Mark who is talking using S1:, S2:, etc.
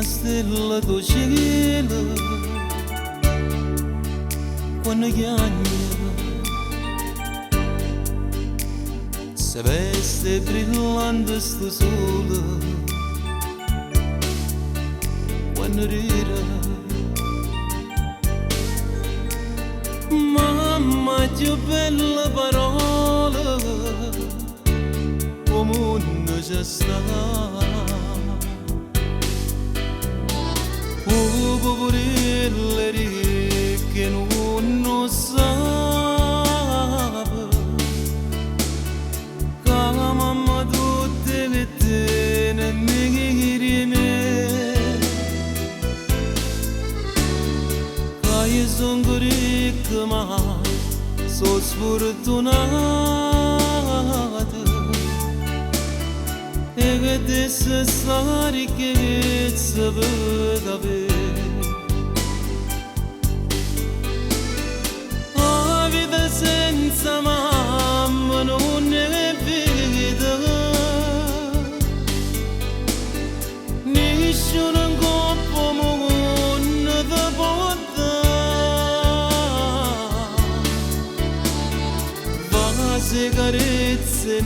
S1: stella docile quando chiagna se veste brillante sto sole quando rira mamma che bella parola come un gesta poverelle che non sa come mamma tutte le tene mi che sono ricca ma sono sfortunata e che adesso sta ricchezza per avere la vita senza mamma non è vita nessuno in coppa non ti può dare va se carezze